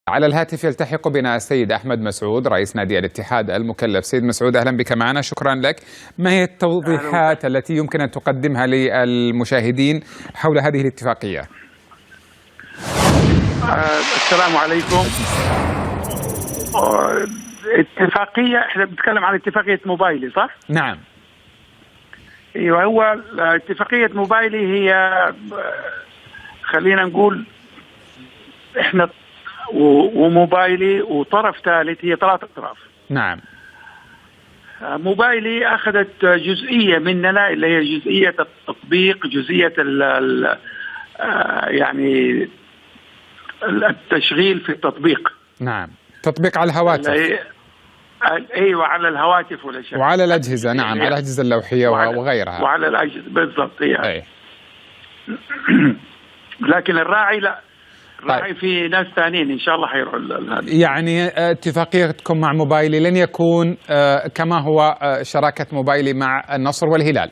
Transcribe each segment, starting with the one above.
على الهاتف يلتحق بنا السيد أحمد مسعود رئيس نادي الاتحاد المكلف. سيد مسعود، أهلا بك معنا، شكرا لك. ما هي التوضيحات التي يمكن أن تقدمها للمشاهدين حول هذه الاتفاقية؟ السلام عليكم. اتفاقية، احنا بنتكلم عن اتفاقية موبايلي صح؟ نعم. ايوه، هو اتفاقية موبايلي هي خلينا نقول احنا وموبايلي وطرف ثالث، هي 3 أطراف. نعم. موبايلي أخذت جزئية مننا اللي هي جزئية التطبيق، جزئية يعني التشغيل في التطبيق. نعم، تطبيق على الهواتف. ايوه، على الهواتف والاشياء وعلى الأجهزة. نعم، على الأجهزة اللوحية وغيرها. وعلى الأجهزة بالضبط. أي. لكن الراعي لا، راعي في ناس ثانيين ان شاء الله حيروحوا. يعني اتفاقيتكم مع موبايلي لن يكون كما هو شراكة موبايلي مع النصر والهلال؟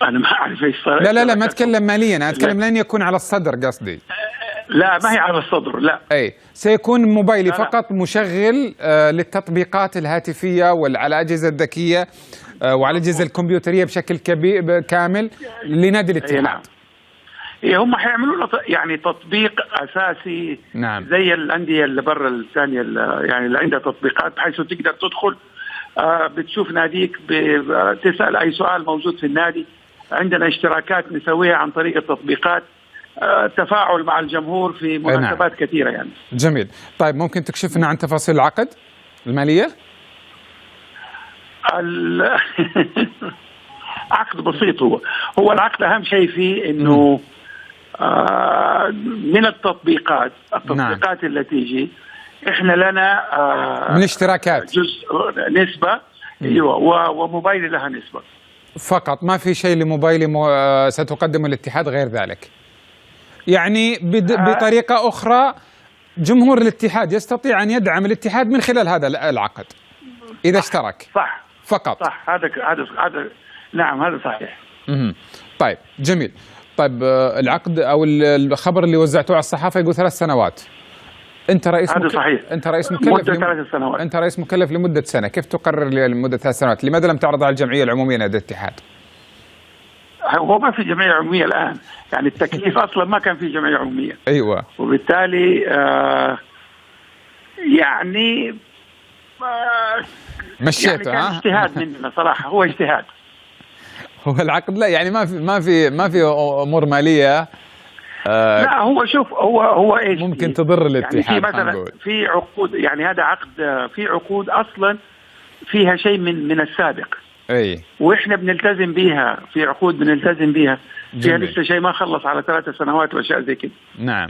انا ما اعرف ايش صار. لا ما اتكلم ماليا، انا اتكلم لن يكون على الصدر قصدي. لا، ما هي على الصدر، لا. اي، سيكون موبايلي فقط مشغل للتطبيقات الهاتفية وعلى الأجهزة الذكية وعلى الأجهزة الكمبيوترية بشكل كامل لنادي الاتحاد. نعم. هم حيعملوا يعني تطبيق اساسي. نعم. زي الانديه اللي برا الثانيه يعني اللي عندها تطبيقات بحيث تقدر تدخل بتشوف ناديك، بتسال اي سؤال موجود في النادي. عندنا اشتراكات نسويها عن طريق التطبيقات، تفاعل مع الجمهور في مناسبات كثيره يعني. جميل. طيب، ممكن تكشفنا عن تفاصيل العقد الماليه؟ عقد بسيط. هو العقد اهم شيء فيه انه من التطبيقات نعم. اللي تيجي احنا لنا من اشتراكات جزء نسبة. ايوه، وموبايلي لها نسبة فقط، ما في شيء لموبايلي ستقدمه الاتحاد غير ذلك. يعني بطريقة أخرى جمهور الاتحاد يستطيع أن يدعم الاتحاد من خلال هذا العقد إذا اشترك. صح فقط. صح، هذا نعم، هذا صحيح. طيب، جميل. طيب، العقد أو الخبر اللي وزعته على الصحافة يقول 3 سنوات. أنت رئيس صحيح. أنت رئيس مكلف مدة 3 سنوات. أنت رئيس مكلف لمدة سنة، كيف تقرر لمدة 3 سنوات؟ لماذا لم تعرض على الجمعية العمومية لنادي الاتحاد؟ هو ما في جمعية عمومية الآن، يعني التكليف أصلا ما كان في جمعية عمومية. أيوة. وبالتالي يعني مشيته. يعني كان اجتهاد مننا صراحة، هو اجتهاد. هو العقد لا، يعني ما في امور ماليه. لا، هو شوف، هو ايش ممكن تضر الاتحاد. يعني في مثلا في عقود، يعني هذا عقد، في عقود اصلا فيها شيء من السابق. اي، واحنا بنلتزم بيها، في عقود بنلتزم بيها فيها لسه شيء ما خلص على 3 سنوات واشياء زي كده. نعم.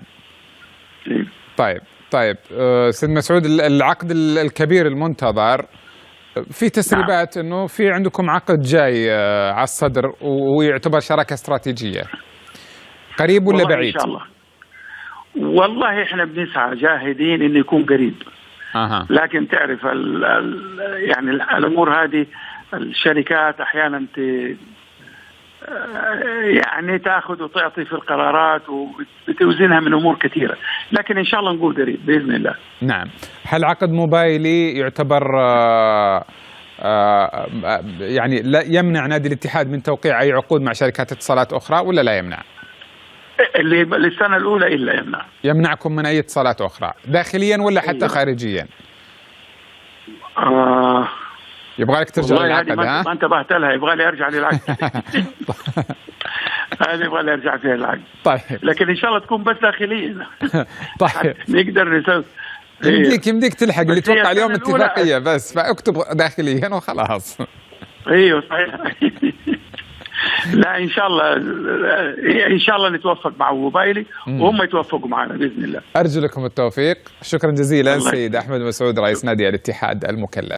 طيب سيد مسعود، العقد الكبير المنتظر في تسريبات انه في عندكم عقد جاي على الصدر ويعتبر شراكه استراتيجيه، قريب ولا بعيد؟ ان شاء الله. والله احنا بنسعى جاهدين انه يكون قريب. لكن تعرف يعني الامور هذه، الشركات احيانا يعني تاخذ وتعطي في القرارات وبتوزنها من امور كثيره، لكن ان شاء الله نقول قريب باذن الله. نعم. هل عقد موبايلي يعتبر يعني لا يمنع نادي الاتحاد من توقيع اي عقود مع شركات اتصالات اخرى ولا لا يمنع؟ اللي للسنه الاولى الا يمنعكم من اي اتصالات اخرى داخليا ولا حتى خارجيا؟ يبغى لك ترجع للعقد. ما انتبهت لها، يبغى لي ارجع للعقد. هذه يبغى لي ارجع فيها العقد. طيب، لكن ان شاء الله تكون بس داخليا. طيب، نقدر نسوي. يمديك تلحق اللي توقع اليوم اتفاقيه بس، فاكتب داخليا وخلاص. ايوه صحيح. لا، ان شاء الله نتوفق مع موبايلي وهم يتوفقوا معنا باذن الله. ارجو لكم التوفيق. شكرا جزيلا سيد احمد مسعود رئيس نادي الاتحاد المكلف.